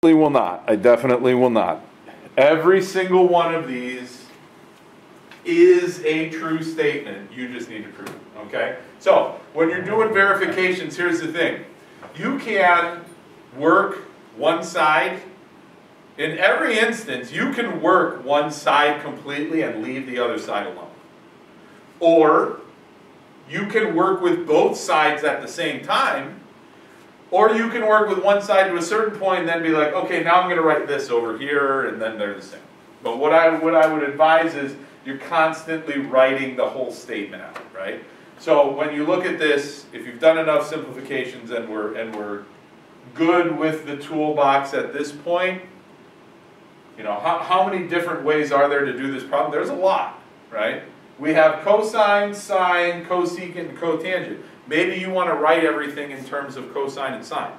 will not. I definitely will not. Every single one of these is a true statement. You just need to prove it, okay? So, when you're doing verifications, here's the thing. You can work one side. In every instance, you can work one side completely and leave the other side alone. Or, you can work with both sides at the same time. Or you can work with one side to a certain point and then be like, okay, now I'm going to write this over here, and then they're the same. But what I would advise is you're constantly writing the whole statement out, right? So when you look at this, if you've done enough simplifications and we're good with the toolbox at this point, you know, how many different ways are there to do this problem? There's a lot, right? We have cosine, sine, cosecant, and cotangent. Maybe you want to write everything in terms of cosine and sine.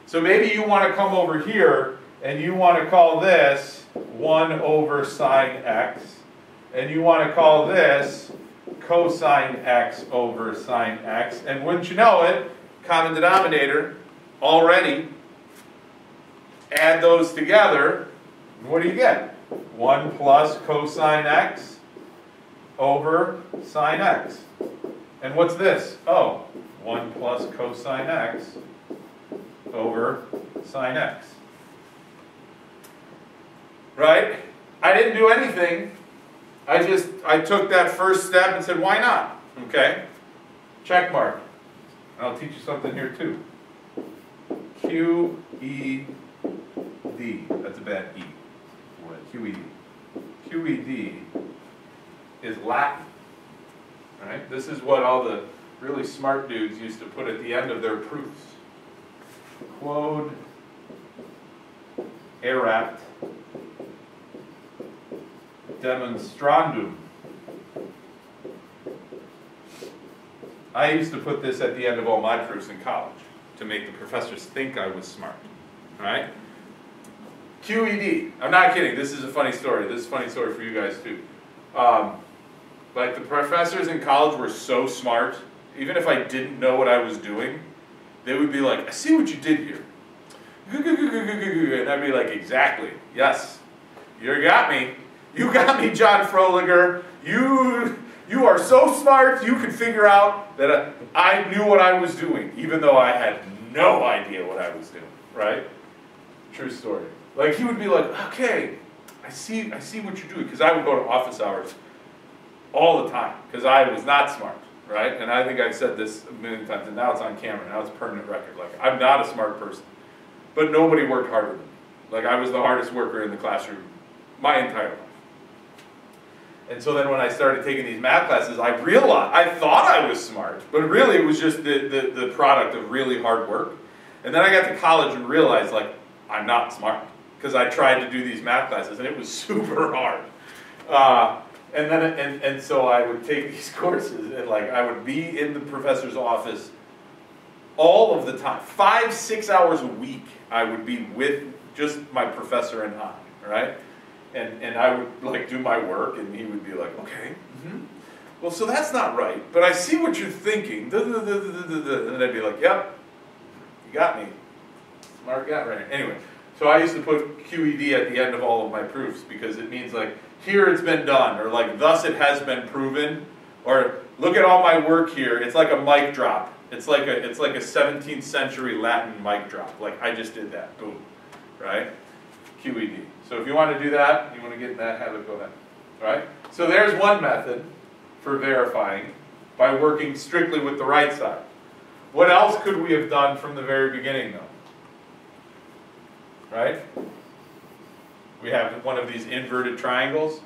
So maybe you want to come over here and you want to call this 1 over sine x. And you want to call this cosine x over sine x. And wouldn't you know it, common denominator, already. Add those together, and what do you get? 1 plus cosine x over sine x. And what's this? Oh, 1 plus cosine x over sine x. Right? I didn't do anything. I took that first step and said, why not? Okay? Check mark. I'll teach you something here too. QED. That's a bad E. QED. QED is Latin. Right? This is what all the really smart dudes used to put at the end of their proofs. Quod erat demonstrandum. I used to put this at the end of all my proofs in college to make the professors think I was smart. Right? QED. I'm not kidding. This is a funny story. This is a funny story for you guys too. Like the professors in college were so smart, even if I didn't know what I was doing, they would be like, I see what you did here. And I'd be like, exactly, yes, you got me. You got me, John Froliger. You are so smart, you could figure out that I knew what I was doing, even though I had no idea what I was doing, right? True story. Like he would be like, okay, I see what you're doing, because I would go to office hours all the time, because I was not smart, right? And I think I've said this a million times, and now it's on camera, now it's a permanent record. Like, I'm not a smart person, but nobody worked harder than me. Like, I was the hardest worker in the classroom my entire life. And so then when I started taking these math classes, I realized, I thought I was smart, but really it was just the product of really hard work. And then I got to college and realized, like, I'm not smart, because I tried to do these math classes, and it was super hard. And so I would take these courses, and like I would be in the professor's office all of the time. 5-6 hours a week I would be with just my professor and I, right? And I would like do my work, and he would be like, okay, well, so that's not right, but I see what you're thinking. And then I'd be like, yep, you got me. Smart guy, right? Anyway, so I used to put QED at the end of all of my proofs, because it means like, here it's been done, or like, thus it has been proven, or look at all my work here. It's like a mic drop. It's like a 17th century Latin mic drop. Like, I just did that. Boom. Right? QED. So if you want to do that, you want to get in that habit, go ahead. Right? So there's one method for verifying by working strictly with the right side. What else could we have done from the very beginning, though? Right? We have one of these inverted triangles.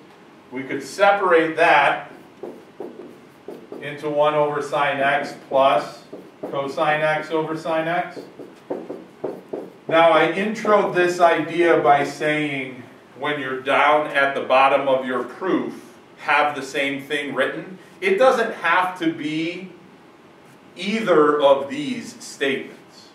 We could separate that into 1 over sine x plus cosine x over sine x. Now I introed this idea by saying when you're down at the bottom of your proof, have the same thing written. It doesn't have to be either of these statements.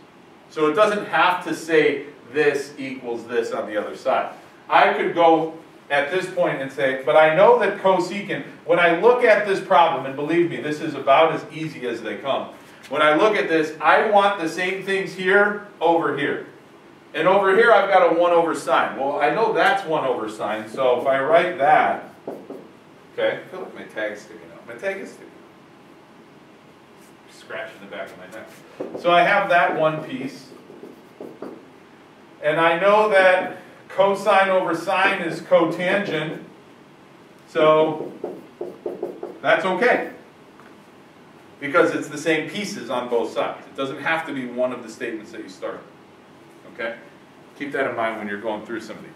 So it doesn't have to say this equals this on the other side. I could go at this point and say, but I know that cosecant, when I look at this problem, and believe me, this is about as easy as they come. When I look at this, I want the same things here over here. And over here I've got a 1 over sine. Well, I know that's 1 over sine, so if I write that, okay, I feel like my tag's sticking out. My tag is sticking out. Scratching the back of my neck. So I have that one piece. And I know that cosine over sine is cotangent, so that's okay. Because it's the same pieces on both sides. It doesn't have to be one of the statements that you start with. Okay? Keep that in mind when you're going through some of these.